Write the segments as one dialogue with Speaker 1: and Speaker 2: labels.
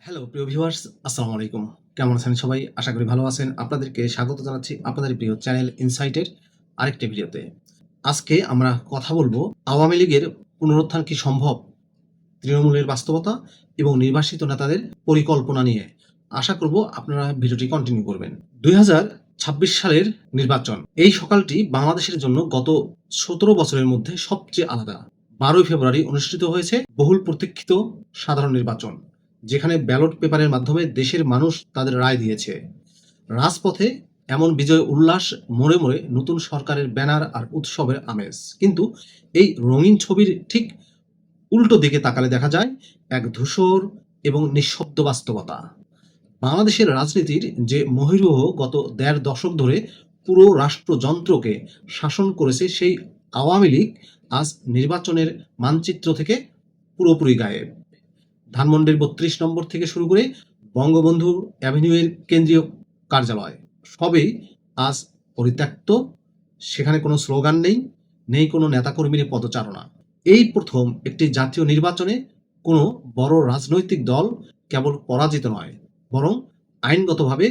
Speaker 1: Hello প্রিয় viewers, আসসালামু আলাইকুম। কেমন আছেন সবাই? আশা করি ভালো আছেন। আপনাদেরকে স্বাগত জানাচ্ছি আপনাদের প্রিয় চ্যানেল ইনসাইটের আরেকটি ভিডিওতে। আজকে আমরা কথা বলবো আওয়ামী লীগের পুনরুত্থান কি সম্ভব? তৃণমূলের বাস্তবতা এবং নির্বাসিত নেতাদের পরিকল্পনা নিয়ে। আশা করব আপনারা ভিডিওটি কন্টিনিউ করবেন। ২০২৬ সালের নির্বাচন। এই সকালটি বাংলাদেশের জন্য গত ১৭ বছরের মধ্যে সবচেয়ে আলাদা। ১২ই ফেব্রুয়ারি অনুষ্ঠিত হয়েছে বহুল প্রতীক্ষিত সাধারণ নির্বাচন, যেখানে ব্যালট পেপারের মাধ্যমে দেশের মানুষ তাদের রায় দিয়েছে। রাজপথে এমন বিজয় উল্লাস, মোড়ে মোড়ে নতুন সরকারের ব্যানার আর উৎসবের আমেজ। কিন্তু এই রঙিন ছবির ঠিক উল্টো দিকে তাকালে দেখা যায় এক ধূসর এবং নিঃশব্দ বাস্তবতা। বাংলাদেশের রাজনীতির যে মহীরুহ গত ১.৫ দশক ধরে পুরো রাষ্ট্রযন্ত্রকে শাসন করেছে, সেই আওয়ামী লীগ আজ নির্বাচনের মানচিত্র থেকে পুরোপুরি গায়েব। ধানমন্ডির ৩২ নম্বর থেকে শুরু করে বঙ্গবন্ধু অ্যাভিনিউয়ের কেন্দ্রীয় কার্যালয় সবই আজ পরিত্যক্ত। সেখানে কোনো স্লোগান নেই, নেই কোনো নেতাকর্মীর পদচারণা। এই প্রথম একটি জাতীয় নির্বাচনে কোনো বড় রাজনৈতিক দল কেবল পরাজিত নয়, বরং আইনগতভাবে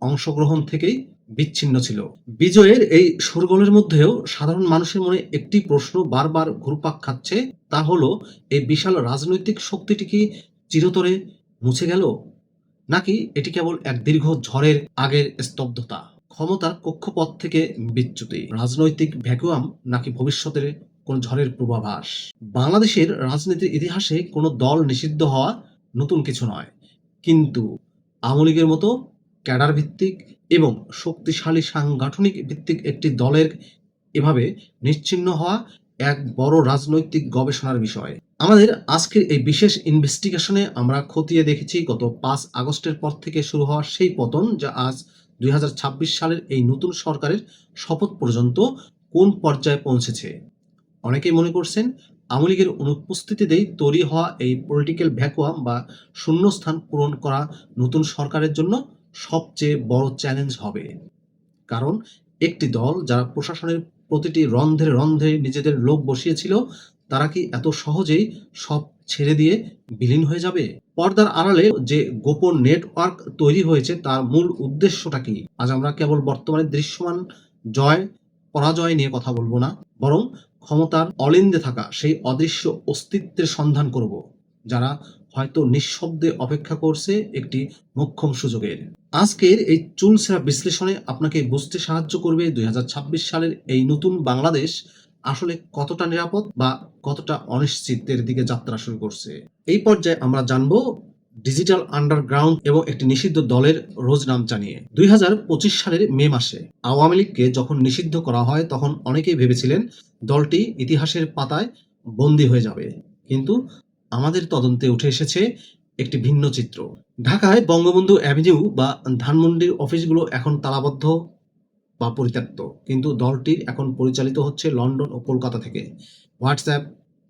Speaker 1: অংশগ্রহণ থেকেই বিচ্ছিন্ন ছিল। বিজয়ের এই শোরগোলের মধ্যেও সাধারণ মানুষের মনে একটি প্রশ্ন বারবার ঘুরপাক খাচ্ছে, তা হলো এই বিশাল রাজনৈতিক শক্তিটি কি চিরতরে মুছে গেল, নাকি এটি কেবল এক দীর্ঘ ঝড়ের আগের স্তব্ধতা? ক্ষমতার কক্ষপথ থেকে বিচ্যুতি, রাজনৈতিক ভ্যাকুয়াম, নাকি ভবিষ্যতের কোন ঝড়ের পূর্বাভাস? বাংলাদেশের রাজনীতির ইতিহাসে কোনো দল নিষিদ্ধ হওয়া নতুন কিছু নয়, কিন্তু আওয়ামী লীগের মতো ক্যাডার ভিত্তিক এবং শক্তিশালী সাংগঠনিক ভিত্তিক একটি দলের এভাবে নিশ্চিহ্ন হওয়া এক বড় রাজনৈতিক গবেষণার বিষয়। আমাদের আজকের এই বিশেষ ইনভেস্টিগেশনে আমরা খতিয়ে দেখেছি গত ৫ আগস্টের পর থেকে শুরু হওয়া সেই পতন, যা আজ ২০২৬ সালের এই নতুন সরকারের শপথ পর্যন্ত কোন পর্যায়ে পৌঁছেছে। অনেকেই মনে করছেন আওয়ামী লীগের অনুপস্থিতিতেই তৈরি হওয়া এই পলিটিক্যাল ভ্যাকুয়াম বা শূন্যস্থান পূরণ করা নতুন সরকারের জন্য সবচেয়ে বড় চ্যালেঞ্জ হবে। কারণ একটি দল যারা প্রশাসনের প্রতিটি রন্ধ্রে রন্ধ্রে নিজেদের লোক বসিয়েছিল, তারা কি এত সহজেই সব ছেড়ে দিয়ে বিলীন হয়ে যাবে? পর্দার আড়ালে যে গোপন নেটওয়ার্ক তৈরি হয়েছে, তার মূল উদ্দেশ্যটা কি? আজ আমরা কেবল বর্তমানে দৃশ্যমান জয় পরাজয় নিয়ে কথা বলবো না, বরং ক্ষমতার অলিন্দে থাকা সেই অদৃশ্য অস্তিত্বের সন্ধান করব, যারা হয়তো নিঃশব্দে অপেক্ষা করছে একটি মোক্ষম সুযোগের। আজকের এই চুলচেরা বিশ্লেষণে আপনাকে বুঝতে সাহায্য করবে ২০২৬ সালের এই নতুন বাংলাদেশ আসলে কতটা নিরাপদ বা কতটা অনিশ্চিতের দিকে যাত্রা শুরু করছে। এই পর্যায়ে আমরা জানব ডিজিটাল আন্ডারগ্রাউন্ড এবং একটি নিষিদ্ধ দলের রোজনাম জানিয়ে। ২০২৫ সালের মে মাসে আওয়ামী লীগকে যখন নিষিদ্ধ করা হয়, তখন অনেকেই ভেবেছিলেন দলটি ইতিহাসের পাতায় বন্দী হয়ে যাবে। কিন্তু আমাদের তদন্তে উঠে এসেছে একটি ভিন্ন চিত্র। ঢাকায় বঙ্গবন্ধু অ্যাভিনিউ বা ধানমন্ডির অফিসগুলো এখন তালাবদ্ধ বা পরিত্যক্ত, কিন্তু দলটি এখন পরিচালিত হচ্ছে লন্ডন ও কলকাতা থেকে। হোয়াটসঅ্যাপ,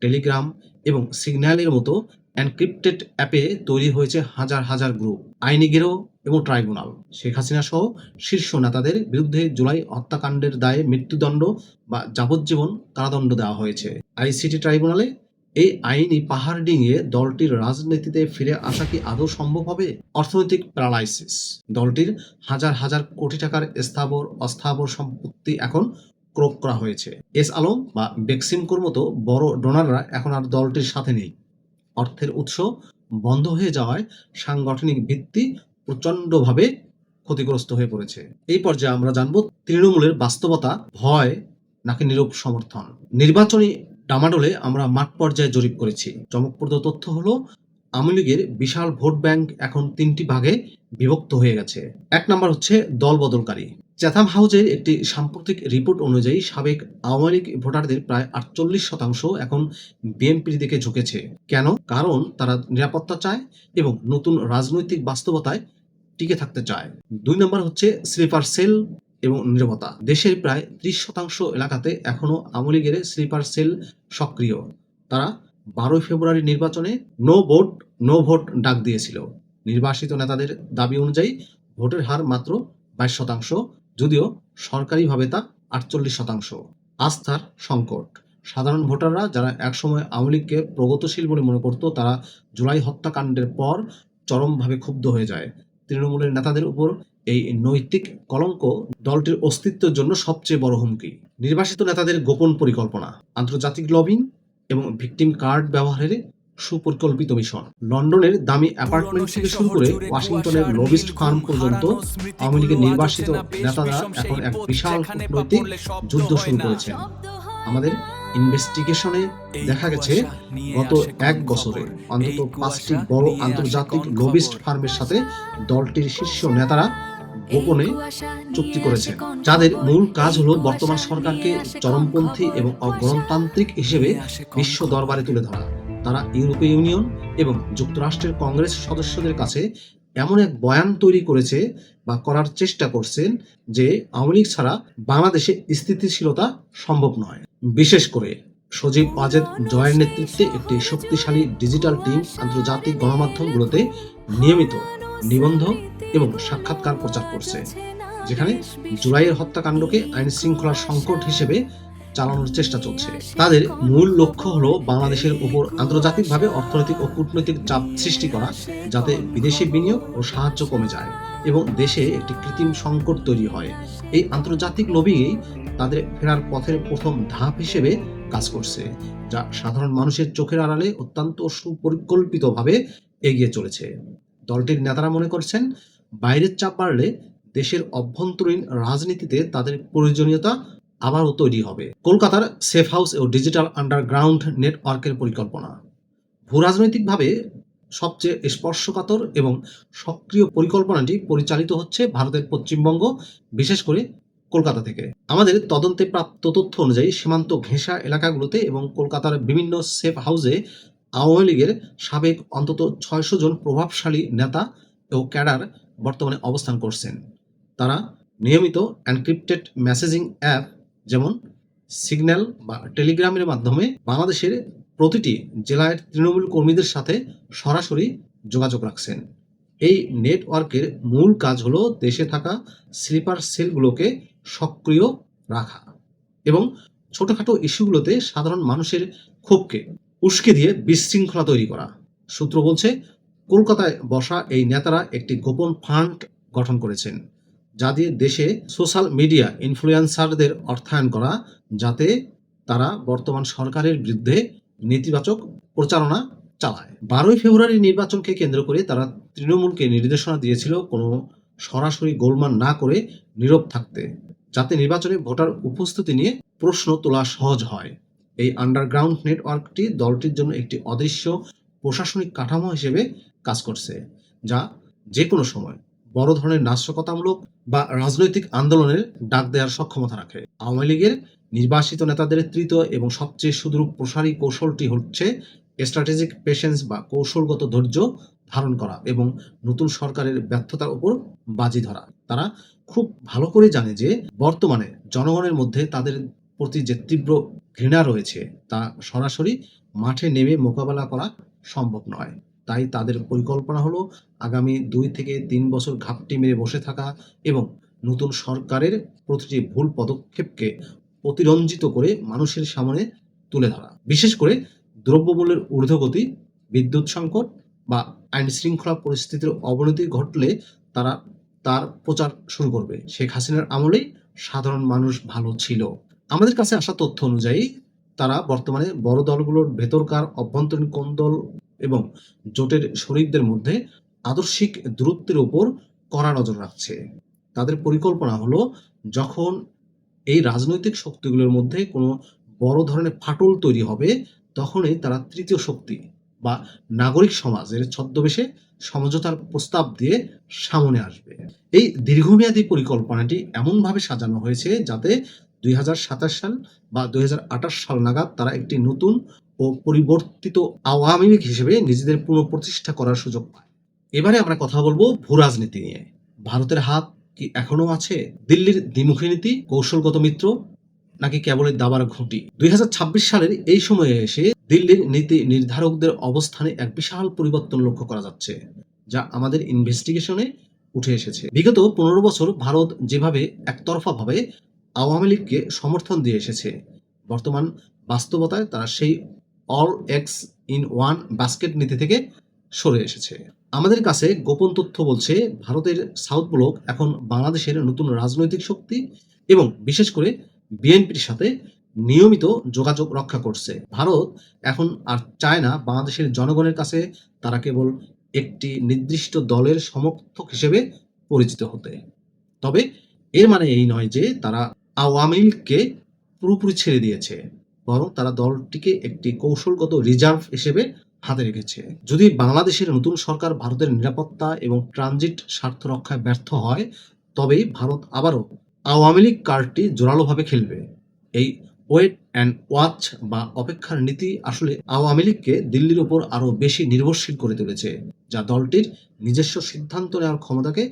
Speaker 1: টেলিগ্রাম এবং সিগন্যালের মতো এনক্রিপ্টেড অ্যাপে তৈরি হয়েছে হাজার হাজার গ্রুপ, আইনি গেরো এবং ট্রাইব্যুনাল। শেখ হাসিনা সহ শীর্ষ নেতাদের বিরুদ্ধে জুলাই হত্যাকাণ্ডের দায়ে মৃত্যুদণ্ড বা যাবজ্জীবন কারাদণ্ড দেওয়া হয়েছে। আইসিটি ট্রাইব্যুনালে এই আইনি পাহাড় ডিঙিয়ে দলটির রাজনীতিতে ফিরে আসা কি আদৌ সম্ভব হবে? অর্থনৈতিক প্যারালাইসিস, দলটির হাজার হাজার কোটি টাকার স্থাবর অস্থাবর সম্পত্তি এখন ক্রোক করা হয়েছে। এস আলম বা বেক্সিমকোর মতো বড় ডোনাররা এখন আর দলটির সাথে নেই। অর্থের উৎস বন্ধ হয়ে যাওয়ায় সাংগঠনিক ভিত্তি প্রচণ্ডভাবে ক্ষতিগ্রস্ত হয়ে পড়েছে। এই পর্যায়ে আমরা জানব তৃণমূলের বাস্তবতা, ভয় নাকি নীরব সমর্থন। নির্বাচনী ডামাডোলে আমরা মাঠ পর্যায়ে জরিপ করেছি। চমকপ্রদ তথ্য হলো আওয়ামী লীগের বিশাল ভোট ব্যাংক এখন ৩টি ভাগে বিভক্ত হয়ে গেছে। ১ নম্বর হচ্ছে দল বদলকারী। চ্যাথাম হাউজের একটি সাম্প্রতিক রিপোর্ট অনুযায়ী সাবেক আওয়ামী লীগ ভোটারদের প্রায় ৪৮% এখন বিএনপির দিকে ঝুঁকেছে। কেন? কারণ তারা নিরাপত্তা চায় এবং নতুন রাজনৈতিক বাস্তবতায় টিকে থাকতে চায়। ২ নম্বর হচ্ছে স্লিপার সেল এবং নীরবতা। দেশের প্রায় ৩০% এলাকাতে এখনো আওয়ামী লীগের স্লিপার সেল সক্রিয়। তারা ১২ ফেব্রুয়ারি নির্বাচনে নো ভোট নো ভোট ডাক দিয়েছিল। নির্বাসিত নেতাদের দাবি অনুযায়ী ভোটের হার মাত্র ২২%, যদিও সরকারিভাবে তা ৪৮%। আস্থার সংকট। সাধারণ ভোটাররা যারা একসময় আওয়ামী লীগকে প্রগতিশীল বলে মনে করত, তারা জুলাই হত্যাকাণ্ডের পর চরমভাবে ক্ষুব্ধ হয়ে যায়। তৃণমূলের নেতাদের উপর এই নৈতিক কলঙ্ক দলটির অস্তিত্বের জন্য সবচেয়ে বড় হুমকি। নির্বাসিত নেতাদের গোপন পরিকল্পনা, আন্তর্জাতিক লবিং এবং ভিকটিম কার্ড ব্যবহারের সুপরিকল্পিত মিশন। লন্ডনের দামি অ্যাপার্টমেন্ট থেকে শুরু করে ওয়াশিংটনের লবিস্ট ফার্ম পর্যন্ত আওয়ামী লীগের নির্বাসিত নেতারা এখন এক বিশাল কূটনৈতিক যুদ্ধ শুরু করেছেন। আমাদের ইনভেস্টিগেশনে দেখা গেছে গত ১ বছরে অন্তত ৫টি বড় আন্তর্জাতিক লবিস্ট ফার্মের সাথে দলটির শীর্ষ নেতারা গোপনে চুক্তি করেছেন, যাদের মূল কাজ হলো বর্তমান সরকারকে চরমপন্থী এবং অগণতান্ত্রিক হিসেবে বিশ্ব দরবারে তুলে ধরা। তারা ইউরোপীয় ইউনিয়ন এবং যুক্তরাষ্ট্রের কংগ্রেস সদস্যদের কাছে এমন এক বয়ান তৈরি করেছে বা করার চেষ্টা করছেন যে আওয়ামী লীগ ছাড়া বাংলাদেশে স্থিতিশীলতা সম্ভব নয়। বিশেষ করে সজীব ওয়াজেদ জয়ের নেতৃত্বে একটি শক্তিশালী ডিজিটাল টিম আন্তর্জাতিক গণমাধ্যমগুলোতে নিয়মিত নিবন্ধ এবং সাক্ষাৎকার প্রচার করছে, যেখানে জুলাইয়ের হত্যাকাণ্ডকে আইন শৃঙ্খলার সংকট হিসেবে চালানোর চেষ্টা চলছে। তাদের মূল লক্ষ্য হলো বাংলাদেশের উপর আন্তর্জাতিকভাবে অর্থনৈতিক ও কূটনৈতিক চাপ সৃষ্টি করা, যাতে বিদেশি বিনিয়োগ ও সাহায্য কমে যায় এবং দেশে একটি কৃত্রিম সংকট তৈরি হয়। এই আন্তর্জাতিক লবিংই তাদের ফেরার পথের প্রথম ধাপ হিসেবে কাজ করছে, যা সাধারণ মানুষের চোখের আড়ালে অত্যন্ত সুপরিকল্পিতভাবে এগিয়ে চলেছে। দলটির নেতারা মনে করছেন, বাইরের চাপ বাড়লে দেশের অভ্যন্তরীণ রাজনীতিতে তাদের প্রয়োজনীয়তা আবারও তৈরি হবে। কলকাতার সেফ হাউস ও ডিজিটাল আন্ডারগ্রাউন্ড নেটওয়ার্কের পরিকল্পনা। ভূরাজনৈতিকভাবে সবচেয়ে স্পর্শকাতর এবং সক্রিয় পরিকল্পনাটি পরিচালিত হচ্ছে ভারতের পশ্চিমবঙ্গ, বিশেষ করে কলকাতা থেকে। আমাদের তদন্তে প্রাপ্ত তথ্য অনুযায়ী সীমান্ত ঘেঁষা এলাকাগুলোতে এবং কলকাতার বিভিন্ন সেফ হাউসে আওয়ামী লীগের সাবেক অন্তত ৬০০ জন প্রভাবশালী নেতা ও ক্যাডার বর্তমানে অবস্থান করছেন। তারা নিয়মিত এনক্রিপ্টেড মেসেজিং অ্যাপ যেমন সিগন্যাল বা টেলিগ্রামের মাধ্যমে বাংলাদেশের প্রতিটি জেলায় তৃণমূল কর্মীদের সাথে সরাসরি যোগাযোগ রাখছেন। এই নেটওয়ার্কের মূল কাজ হলো দেশে থাকা স্লিপার সেলগুলোকে সক্রিয় রাখা এবং ছোটখাটো ইস্যুগুলোতে সাধারণ মানুষের ক্ষোভকে উস্কে দিয়ে বিশৃঙ্খলা তৈরি করা। সূত্র বলছে, কলকাতায় বসা এই নেতারা একটি গোপন ফান্ড গঠন করেছেন, যা দিয়ে দেশে সোশ্যাল মিডিয়া ইনফ্লুয়েন্সারদের অর্থায়ন করা, যাতে তারা বর্তমান সরকারের বিরুদ্ধে নেতিবাচক প্রচারণা চালায়। 12ই ফেব্রুয়ারি নির্বাচনকে কেন্দ্র করে তারা তৃণমূলকে নির্দেশনা দিয়েছিল কোনো সরাসরি গোলমাল না করে নীরব থাকতে, যাতে নির্বাচনে ভোটার উপস্থিতি নিয়ে প্রশ্ন তোলা সহজ হয়। এই আন্ডারগ্রাউন্ড নেটওয়ার্কটি দলটির জন্য একটি অদৃশ্য প্রশাসনিক কাঠামো হিসেবে কাজ করছে, যা যে কোনো সময় বড় ধরনের নাশকতামূলক বা রাজনৈতিক আন্দোলনের ডাক দেওয়ার সক্ষমতা রাখে। আওয়ামী লীগের নির্বাসিত নেতাদের তৃতীয় এবং সবচেয়ে সুদূর প্রসারী কৌশলটি হচ্ছে স্ট্র্যাটেজিক পেশেন্স বা কৌশলগত ধৈর্য ধারণ করা এবং নতুন সরকারের ব্যর্থতার উপর বাজি ধরা। তারা খুব ভালো করে জানে যে বর্তমানে জনগণের মধ্যে তাদের প্রতি যে তীব্র ঘৃণা রয়েছে তা সরাসরি মাঠে নেমে মোকাবেলা করা সম্ভব নয়। তাই তাদের পরিকল্পনা হলো আগামী ২ থেকে ৩ বছর ঘাপটি মেরে বসে থাকা এবং নতুন সরকারের প্রতিটি ভুল পদক্ষেপকে অতিরঞ্জিত করে মানুষের সামনে তুলে ধরা। বিশেষ করে দ্রব্যমূল্যের ঊর্ধ্বগতি, বিদ্যুৎ সংকট বা আইন শৃঙ্খলা পরিস্থিতির অবনতি ঘটলে তারা তার প্রচার শুরু করবে শেখ হাসিনার আমলেই সাধারণ মানুষ ভালো ছিল। আমাদের কাছে আসা তথ্য অনুযায়ী তারা বর্তমানে বড় দলগুলোর ভেতরকার অভ্যন্তরীণ কোন্দল এবং জোটের শরিকদের মধ্যে আদর্শিক দূরত্বের উপর কড়া নজর রাখছে। তাদের পরিকল্পনা হলো, যখন এই রাজনৈতিক শক্তিগুলোর মধ্যে কোনো বড় ধরনের ফাটল তৈরি হবে, তখনই তারা তৃতীয় শক্তি বা নাগরিক সমাজের ছদ্মবেশে সমঝোতার প্রস্তাব দিয়ে সামনে আসবে। এই দীর্ঘমেয়াদী পরিকল্পনাটি এমনভাবে সাজানো হয়েছে যাতে ২০২৭ সাল বা ২০২৮ সাল নাগাদ তারা একটি নতুন ও পরিবর্তিত আওয়ামী লীগ হিসেবে নিজেদের পুনঃপ্রতিষ্ঠা করার সুযোগ পায়। এবারে আমরা কথা বলবো ভূ রাজনীতি নিয়ে। ভারতের হাত কি এখনো আছে? দিল্লির দ্বিমুখী নীতি কৌশলগত মিত্র নাকি কেবলই দাবার ঘুঁটি? ২০২৬ সালের এই সময়ে এসে দিল্লির নীতি নির্ধারকদের অবস্থানে এক বিশাল পরিবর্তন লক্ষ্য করা যাচ্ছে, যা আমাদের ইনভেস্টিগেশনে উঠে এসেছে। বিগত ১৫ বছর ভারত যেভাবে একতরফাভাবে আওয়ামী লীগকে সমর্থন দিয়ে এসেছে, বর্তমান বাস্তবতায় তারা সেই all eggs in one basket নীতি থেকে সরে এসেছে। আমাদের কাছে গোপন তথ্য বলছে ভারতের সাউথ ব্লক এখন বাংলাদেশের নতুন রাজনৈতিক শক্তি এবং বিশেষ করে বিএনপির সাথে নিয়মিত যোগাযোগ রক্ষা করছে। ভারত এখন আর চায় না বাংলাদেশের জনগণের কাছে তারা কেবল একটি নির্দিষ্ট দলের সমর্থক হিসেবে পরিচিত হতে। তবে এর মানে এই নয় যে তারা আওয়ামী লীগকে পুরোপুরি ছেড়ে দিয়েছে, বরং তারা দলটিকে একটি কৌশলগত রিজার্ভ হিসেবে হাতে রেখেছে। যদি বাংলাদেশের নতুন সরকার ভারতের নিরাপত্তা এবং ট্রানজিট স্বার্থ রক্ষায় ব্যর্থ হয়, তবেই ভারত আবারও আওয়ামী লীগ কার্ডটি জোরালোভাবে খেলবে। এই ওয়েট অ্যান্ড ওয়াচ বা অপেক্ষার নীতি আসলে আওয়ামী লীগকে দিল্লির উপর আরও বেশি নির্ভরশীল করে তুলেছে, যা দলটির নিজস্ব সিদ্ধান্ত নেওয়ার ক্ষমতাকে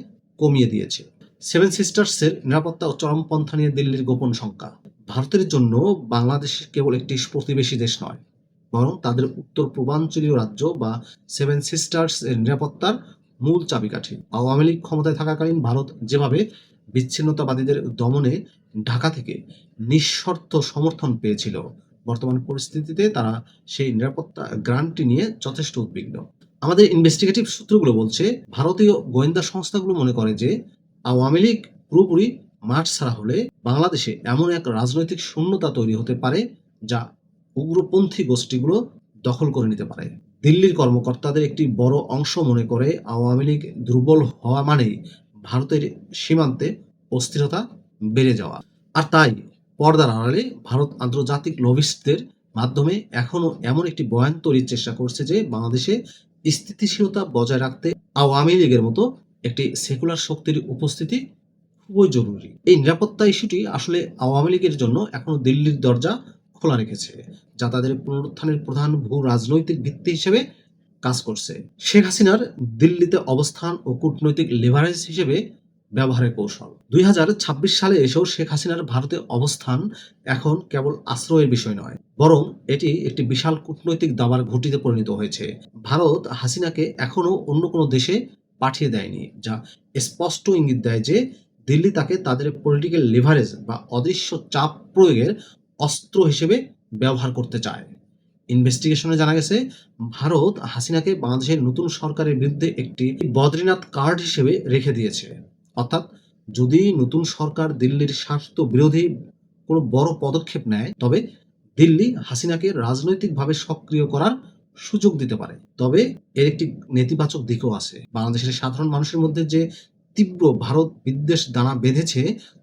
Speaker 1: কমিয়ে দিয়েছে। সেভেন সিস্টার্সের নিরাপত্তা ও চরমপন্থা নিয়ে দিল্লির গোপন শঙ্কা। ভারতের জন্য বাংলাদেশ কেবল একটি প্রতিবেশী দেশ নয়, বরং তাদের উত্তর পূর্বাঞ্চলীয় রাজ্য বা সেভেন সিস্টার্স এর নিরাপত্তার মূল চাবিকাঠি। আওয়ামী লীগ ক্ষমতায় থাকাকালীন ভারত যেভাবে বিচ্ছিন্নতাবাদীদের দমনে ঢাকা থেকে নিঃশর্ত সমর্থন পেয়েছিল, বর্তমান পরিস্থিতিতে তারা সেই নিরাপত্তা গ্রান্টটি নিয়ে যথেষ্ট উদ্বিগ্ন। আমাদের ইনভেস্টিগেটিভ সূত্রগুলো বলছে ভারতীয় গোয়েন্দা সংস্থাগুলো মনে করে যে আওয়ামী লীগ পুরোপুরি মাঠ ছাড়া হলে বাংলাদেশে এমন এক রাজনৈতিক শূন্যতা তৈরি হতে পারে যা উগ্রপন্থী গোষ্ঠীগুলো দখল করে নিতে পারে। দিল্লির কর্মকর্তাদের একটি বড় অংশ মনে করে আওয়ামী লীগ দুর্বল হওয়া মানেই ভারতের সীমান্তে অস্থিরতা বেড়ে যাওয়া। আর তাই পর্দার আড়ালে ভারত আন্তর্জাতিক লবিস্টদের মাধ্যমে এখনো এমন একটি বয়ান তৈরির চেষ্টা করছে যে বাংলাদেশে স্থিতিশীলতা বজায় রাখতে আওয়ামী লীগের মতো একটি সেকুলার শক্তির উপস্থিতি খুবই জরুরি। এই নিরাপত্তা ইস্যুটি আসলে আওয়ামী লীগের জন্য এখনো দিল্লির দরজা খোলা রেখেছে, যা তাদের পুনরুত্থানের প্রধান ভূ রাজনৈতিক ভিত্তি হিসেবে কাজ করছে। শেখ হাসিনার দিল্লিতে অবস্থান ও কূটনৈতিক লেভারেজ হিসেবে ব্যবহারের কৌশল। 2026 সালে এসেও শেখ হাসিনার ভারতে অবস্থান এখন কেবল আশ্রয়ের বিষয় নয়, বরং এটি একটি বিশাল কূটনৈতিক দাবার ঘটিতে পরিণত হয়েছে। ভারত হাসিনাকে এখনো অন্য কোনো দেশে পাঠিয়ে দেয়নি, যা স্পষ্ট ইঙ্গিত দেয় যে দিল্লি তাকে তাদের পলিটিক্যাল লিভারেজ বা অদৃশ্য চাপ প্রয়োগের অস্ত্র হিসেবে ব্যবহার করতে চায়। ইনভেস্টিগেশনে জানা গেছে ভারত হাসিনাকে বাংলাদেশের নতুন সরকারের বিরুদ্ধে একটি বদ্রীনাথ কার্ড হিসেবে রেখে দিয়েছে। অর্থাৎ যদি নতুন সরকার দিল্লির স্বার্থ বিরোধী কোনো বড় পদক্ষেপ নেয়, তবে দিল্লি হাসিনাকে রাজনৈতিকভাবে সক্রিয় করার সুযোগ দিতে পারে। তবে এর একটি নেতিবাচক দিকও আছে। বাংলাদেশের সাধারণ মানুষের মধ্যে যে তীব্র ভারত বিদ্বেষ দানা বেঁধেছে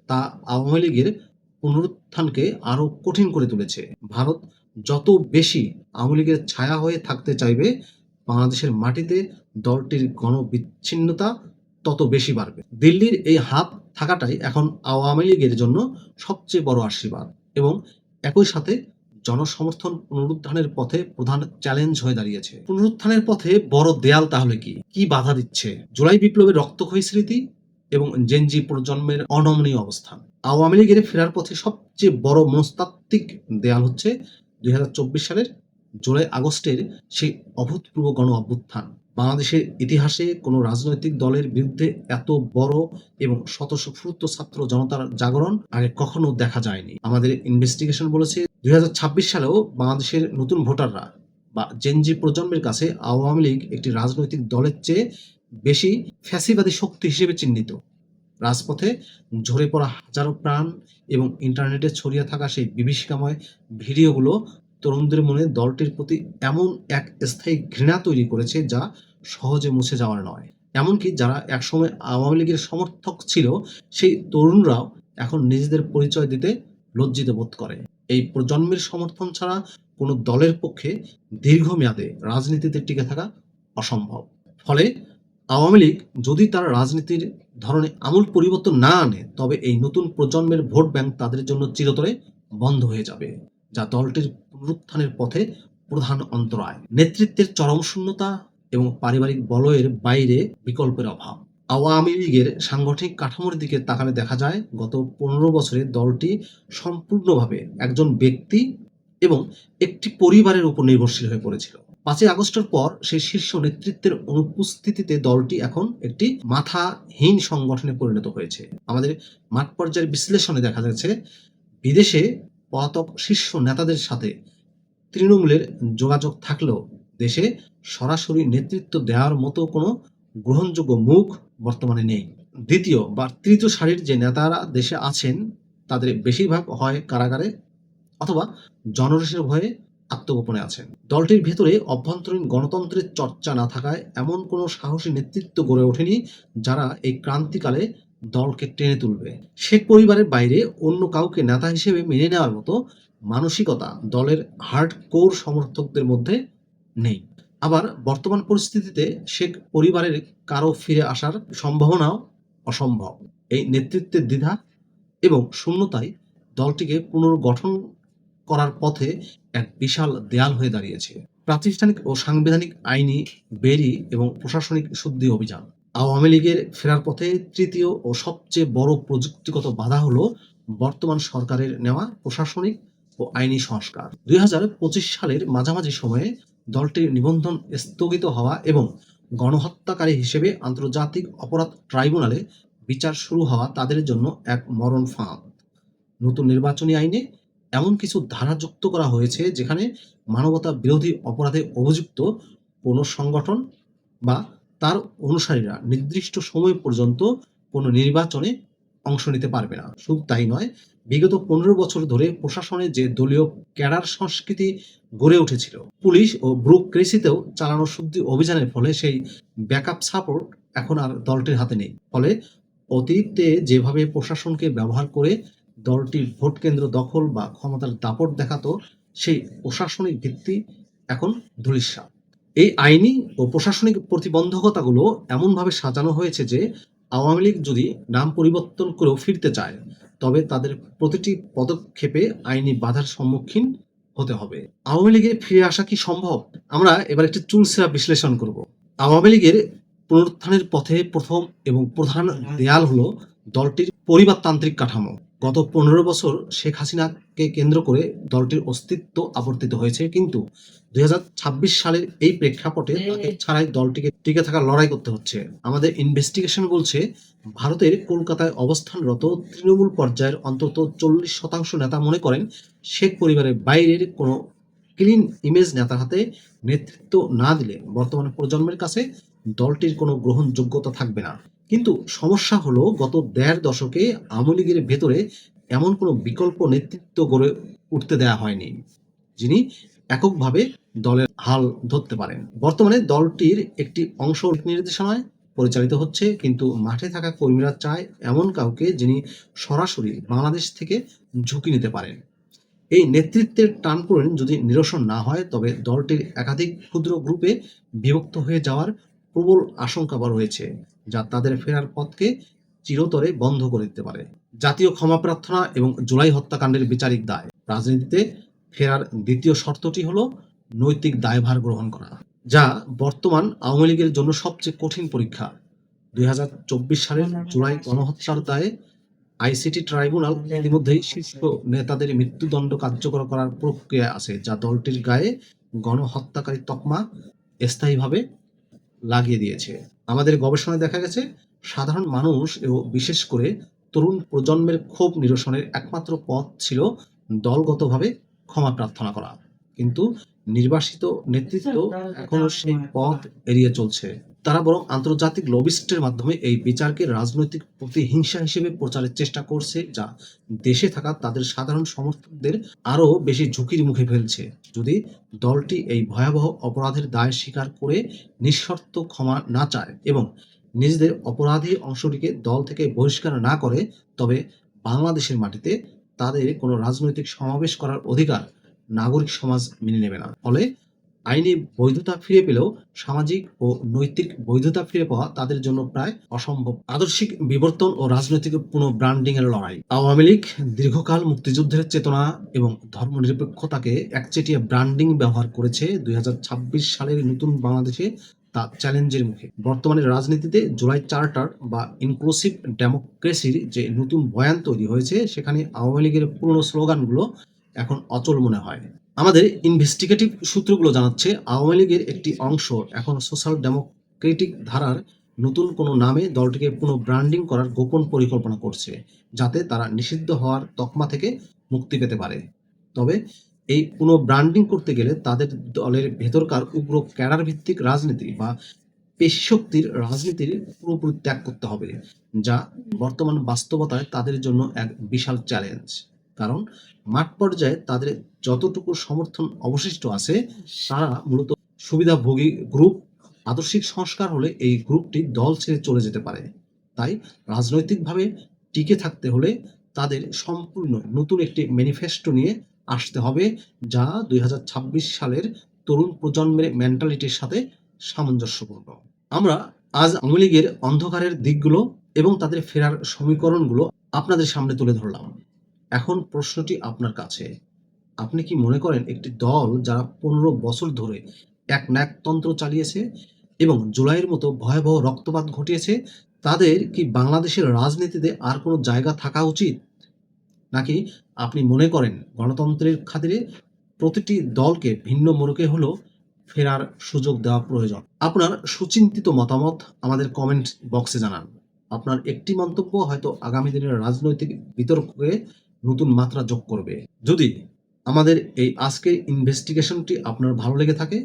Speaker 1: তা আওয়ামী লীগের পুনরুত্থানকে আরো কঠিন করে তুলেছে। ভারত যত বেশি আওয়ামী লীগের ছায়া হয়ে থাকতে চাইবে, বাংলাদেশের মাটিতে দলটির গণবিচ্ছিন্নতা তত বেশি বাড়বে। দিল্লির এই হাত থাকাটাই এখন আওয়ামী লীগের জন্য সবচেয়ে বড় আশীর্বাদ এবং একই সাথে জনসমর্থন পুনরুত্থানের পথে প্রধান চ্যালেঞ্জ হয়ে দাঁড়িয়েছে। পুনরুত্থানের পথে বড় দেয়াল তাহলে কি কি বাধা দিচ্ছে? জুলাই বিপ্লবের রক্তক্ষয়ী স্মৃতি এবং জেনজি প্রজন্মের অনমনীয় অবস্থান। আওয়ামী লীগের ফেরার পথে সবচেয়ে বড় মনস্তাত্ত্বিক দেয়াল হচ্ছে 2024 সালের জুলাই আগস্টের সেই অভূতপূর্ব গণ অভ্যুত্থান। বাংলাদেশের ইতিহাসে কোনো রাজনৈতিক দলের বিরুদ্ধে এত বড় এবং স্বতঃস্ফূর্ত ছাত্র জনতার জাগরণ আগে কখনো দেখা যায়নি। আমাদের ইনভেস্টিগেশন বলেছে 2026 সালেও বাংলাদেশের নতুন ভোটাররা বা জেনজি প্রজন্মের কাছে আওয়ামী লীগ একটি রাজনৈতিক দলের চেয়ে বেশি ফ্যাসিবাদী শক্তি হিসেবে চিহ্নিত। রাজপথে ঝরে পড়া হাজারো প্রাণ এবং ইন্টারনেটে ছড়িয়ে থাকা সেই বিভীষিকাময় ভিডিওগুলো তরুণদের মনে দলটির প্রতি এমন এক স্থায়ী ঘৃণা তৈরি করেছে যা সহজে মুছে যাওয়ার নয়। এমনকি যারা একসময় আওয়ামী লীগের সমর্থক ছিল, সেই তরুণরাও এখন নিজেদের পরিচয় দিতে লজ্জিত বোধ করে। এই প্রজন্মের সমর্থন ছাড়া কোনো দলের পক্ষে দীর্ঘমেয়াদে রাজনীতিতে টিকে থাকা অসম্ভব। ফলে আওয়ামী লীগ যদি তার রাজনীতির ধরনে আমূল পরিবর্তন না আনে, তবে এই নতুন প্রজন্মের ভোট ব্যাংক তাদের জন্য চিরতরে বন্ধ হয়ে যাবে, যা দলটির পুনরুত্থানের পথে প্রধান অন্তরায়। নেতৃত্বের চরম শূন্যতা এবং পারিবারিক বলয়ের বাইরে বিকল্পের অভাব। আওয়ামী লীগের সাংগঠনিক কাঠামোর দিকে তাকালে দেখা যায় গত 15 বছরে দলটি সম্পূর্ণভাবে একজন ব্যক্তি এবং একটি পরিবারের উপর নির্ভরশীল হয়ে পড়েছিল। 5ই আগস্টের পর সেই শীর্ষ নেতৃত্বের অনুপস্থিতিতে দলটি এখন একটি মাথাহীন সংগঠনে পরিণত হয়েছে। আমাদের মাঠ পর্যায়ের বিশ্লেষণে দেখা যাচ্ছে বিদেশে পলাতক শীর্ষ নেতাদের সাথে তৃণমূলের যোগাযোগ থাকলেও দেশে সরাসরি নেতৃত্ব দেওয়ার মতো কোনো গ্রহণযোগ্য মুখ বর্তমানে নেই। দ্বিতীয় বা তৃতীয় সারির যে নেতারা দেশে আছেন তাদের বেশিরভাগ হয় কারাগারে অথবা জনরোষের ভয়ে আত্মগোপনে আছেন। দলটির ভেতরে অভ্যন্তরীণ গণতন্ত্রের চর্চা না থাকায় এমন কোনো সাহসী নেতৃত্ব গড়ে ওঠেনি যারা এই ক্রান্তিকালে দলকে টেনে তুলবে। শেখ পরিবারের বাইরে অন্য কাউকে নেতা হিসেবে মেনে নেওয়ার মতো মানসিকতা দলের হার্ড কোর সমর্থকদের মধ্যে নেই। আবার বর্তমান পরিস্থিতিতে শেখ পরিবারের কারো ফিরে আসার সম্ভাবনাও অসম্ভব। এই নেতৃত্বের দ্বিধা এবং শূন্যতায় দলটিকে পুনর্গঠন করার পথে এক বিশাল দেয়াল হয়ে দাঁড়িয়েছে। প্রাতিষ্ঠানিক ও সাংবিধানিক আইনি বেরি এবং প্রশাসনিক শুদ্ধি অভিযান। আওয়ামী লীগের ফেরার পথে তৃতীয় ও সবচেয়ে বড় প্রযুক্তিগত বাধা হলো বর্তমান সরকারের নেওয়া প্রশাসনিক ও আইনি সংস্কার। 2025 সালের মাঝামাঝি সময়ে দলটির নিবন্ধন স্থগিত হওয়া এবং গণহত্যাকারী হিসেবে আন্তর্জাতিক অপরাধ ট্রাইব্যুনালে বিচার শুরু হওয়া তাদের জন্য এক মরণ ফাঁদ। নতুন নির্বাচনী আইনে এমন কিছু ধারা যুক্ত করা হয়েছে যেখানে মানবতা বিরোধী অপরাধে অভিযুক্ত কোনো সংগঠন বা তার অনুসারীরা নির্দিষ্ট সময় পর্যন্ত কোনো নির্বাচনে অংশ নিতে পারবে না। শুধু তাই নয়, বিগত 15 বছর ধরে প্রশাসনে যে দলীয় ক্যাডার সংস্কৃতি গড়ে উঠেছিল, পুলিশ ও ব্যুরোক্রেসিতেও চালানো শুদ্ধি অভিযানের ফলে সেই ব্যাকআপ সাপোর্ট এখন আর দলটির হাতে নেই। ফলে অতীতে যেভাবে প্রশাসনকে ব্যবহার করে দলটির ভোট কেন্দ্র দখল বা ক্ষমতার দাপট দেখাতো, সেই প্রশাসনিক ভিত্তি এখন ধূলিসাৎ। এই আইনি ও প্রশাসনিক প্রতিবন্ধকতাগুলো এমনভাবে সাজানো হয়েছে যে আওয়ামী লীগ যদি নাম পরিবর্তন করেও ফিরতে চায়, তবে তাদের প্রতিটি পদক্ষেপে আইনি বাধার সম্মুখীন হতে হবে। আওয়ামী লীগে ফিরে আসা কি সম্ভব? আমরা এবার একটি চুলচেরা বিশ্লেষণ করব। আওয়ামী লীগের পুনরুত্থানের পথে প্রথম এবং প্রধান দেয়াল হলো দলটির পরিবারতান্ত্রিক কাঠামো। গত 15 বছর শেখ হাসিনাকে কেন্দ্র করে দলটির অস্তিত্ব আবর্তিত হয়েছে, কিন্তু 2026 সালের এই প্রেক্ষাপটে তাকে ছাড়াই দলটিকে টিকে থাকার লড়াই করতে হচ্ছে। আমাদের ইনভেস্টিগেশন বলছে ভারতের কলকাতায় অবস্থানরত তৃণমূল পর্যায়ের অন্তত 40% নেতা মনে করেন শেখ পরিবারের বাইরের কোনো ক্লিন ইমেজ নেতার হাতে নেতৃত্ব না দিলে বর্তমান প্রজন্মের কাছে দলটির কোনো গ্রহণযোগ্যতা থাকবে না। কিন্তু সমস্যা হলো গত 1.5 দশকে আওয়ামী লীগের ভেতরে এমন কোনো বিকল্প নেতৃত্ব গড়ে উঠতে দেয়া হয়নি যিনি এককভাবে দলের হাল ধরতে পারেন। বর্তমানে দলটির একটি অংশ নির্দেশনায় পরিচালিত হচ্ছে, কিন্তু মাঠে থাকা কর্মীরা চায় এমন কাউকে যিনি সরাসরি বাংলাদেশ থেকে ঝুঁকি নিতে পারেন। এই নেতৃত্বের টানপোড়েন যদি নিরসন না হয়, তবে দলটির একাধিক ক্ষুদ্র গ্রুপে বিভক্ত হয়ে যাওয়ার প্রবল আশঙ্কা রয়েছে, যা তাদের ফেরার পথকে চিরতরে বন্ধ করে দিতে পারে। জাতীয় ক্ষমা প্রার্থনা এবং জুলাই হত্যাকাণ্ডের বিচারিক দায়। রাজনীতিতে ফেরার দ্বিতীয় শর্তটি হলো নৈতিক দায়ভার গ্রহণ করা, যা বর্তমান আওয়ামী লীগের জন্য সবচেয়ে কঠিন পরীক্ষা। 2024 সালের জুলাই গণহত্যার দায়ে আইসিটি ট্রাইব্যুনাল ইতিমধ্যেই শীর্ষ নেতাদের মৃত্যুদণ্ড কার্যকর করার প্রক্রিয়া আছে, যা দলটির গায়ে গণহত্যাকারী তকমা স্থায়ীভাবে লাগিয়ে দিয়েছে। আমাদের গবেষণায় দেখা গেছে সাধারণ মানুষ ও বিশেষ করে তরুণ প্রজন্মের ক্ষোভ নিরসনের একমাত্র পথ ছিল দলগতভাবে ক্ষমা প্রার্থনা করা, কিন্তু নির্বাসিত নেতৃত্ব এখনো সেই পথ এড়িয়ে চলছে। তারা বরং আন্তর্জাতিক লবিস্টের মাধ্যমে এই বিচারকে রাজনৈতিক প্রতিহিংসা হিসেবে প্রচারের চেষ্টা করছে, যা দেশে থাকা তাদের সাধারণ সমর্থকদের আরও বেশি ঝুঁকির মুখে ফেলছে। যদি দলটি এই ভয়াবহ অপরাধের দায় স্বীকার করে নিঃশর্ত ক্ষমা না চায় এবং নিজেদের অপরাধী অংশটিকে দল থেকে বহিষ্কার না করে, তবে বাংলাদেশের মাটিতে তাদের কোনো রাজনৈতিক সমাবেশ করার অধিকার নাগরিক সমাজ মেনে নেবে না। ফলে আইনি বৈধতা ফিরে পেলেও সামাজিক ও নৈতিক বৈধতা ফিরে পাওয়া তাদের জন্য প্রায় অসম্ভব। আদর্শিক বিবর্তন ও রাজনৈতিক পুনঃব্র্যান্ডিং এর লড়াই। আওয়ামী লীগ দীর্ঘকাল মুক্তিযুদ্ধের চেতনা এবং ধর্মনিরপেক্ষতাকে একচেটিয়া ব্র্যান্ডিং ব্যবহার করেছে। 2026 সালের নতুন বাংলাদেশে তা চ্যালেঞ্জের মুখে। বর্তমানে রাজনীতিতে জুলাই চার্টার বা ইনক্লুসিভ ডেমোক্রেসির যে নতুন বয়ান তৈরি হয়েছে, সেখানে আওয়ামী লীগের পুরনো স্লোগানগুলো এখন অচল মনে হয়। আমাদের ইনভেস্টিগেটিভ সূত্রগুলো জানাচ্ছে আওয়ামী লীগের একটি অংশ এখন সোশ্যাল ডেমোক্রেটিক ধারার নতুন কোনো নামে দলটিকে পুনঃব্র্যান্ডিং করার গোপন পরিকল্পনা করছে, যাতে তারা নিষিদ্ধ হওয়ার তকমা থেকে মুক্তি পেতে পারে। তবে এই পুনঃব্র্যান্ডিং করতে গেলে তাদের দলের ভেতরকার উগ্র ক্যাডার ভিত্তিক রাজনীতি বা পেশিশক্তির রাজনীতির পুরোপুরি ত্যাগ করতে হবে, যা বর্তমান বাস্তবতায় তাদের জন্য এক বিশাল চ্যালেঞ্জ। কারণ মাঠ পর্যায়ে তাদের যতটুকু সমর্থন অবশিষ্ট আছে তারা মূলত সুবিধাভোগী গ্রুপ। আদর্শিক সংস্কার হলে এই গ্রুপটি দল ছেড়ে চলে যেতে পারে। তাই রাজনৈতিকভাবে টিকে থাকতে হলে তাদের সম্পূর্ণ নতুন একটি ম্যানিফেস্টো নিয়ে আসতে হবে, যা 2026 সালের তরুণ প্রজন্মের মেন্টালিটির সাথে সামঞ্জস্যপূর্ণ। আমরা আজ আওয়ামী লীগের অন্ধকারের দিকগুলো এবং তাদের ফেরার সমীকরণগুলো আপনাদের সামনে তুলে ধরলাম। এখন প্রশ্নটি আপনার কাছে, আপনি কি মনে করেন একটি দল যারা 15 বছর ধরে এক ন্যাকতন্ত্র চালিয়েছে এবং জুলাইয়ের মতো ভয়াবহ রক্তপাত ঘটিয়েছে, তাদের কি বাংলাদেশের রাজনীতিতে আর কোনো জায়গা থাকা উচিত? নাকি আপনি মনে করেন গণতন্ত্রের খাতিরে প্রতিটি দলকে ভিন্ন মোড়কে হলেও ফেরার সুযোগ দেওয়া প্রয়োজন? আপনার সুচিন্তিত মতামত আমাদের কমেন্ট বক্সে জানান। আপনার একটি মন্তব্য হয়তো আগামী দিনের রাজনৈতিক বিতর্কে নতুন মাত্রা যোগ করবে। যদি আমাদের এই আজকের ইনভেস্টিগেশনটি আপনার ভালো লেগে থাকে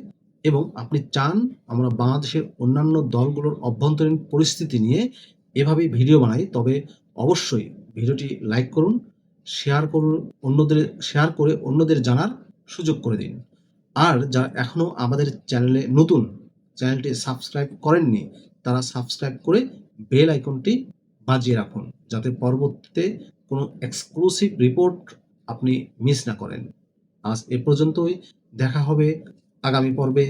Speaker 1: এবং আপনি চান আমরা বাংলাদেশের অন্যান্য দলগুলোর অভ্যন্তরীণ পরিস্থিতি নিয়ে এভাবেই ভিডিও বানাই, তবে অবশ্যই ভিডিওটি লাইক করুন, শেয়ার করে অন্যদের জানার সুযোগ করে দিন। আর যারা এখনো আমাদের চ্যানেলে নতুন, চ্যানেলটি সাবস্ক্রাইব করেননি, তারা সাবস্ক্রাইব করে বেল আইকনটি বাজিয়ে রাখুন, যাতে পরবর্তীতে কোনো এক্সক্লুসিভ রিপোর্ট আপনি মিস না করেন। আজ এ পর্যন্তই, দেখা হবে আগামী পর্বে।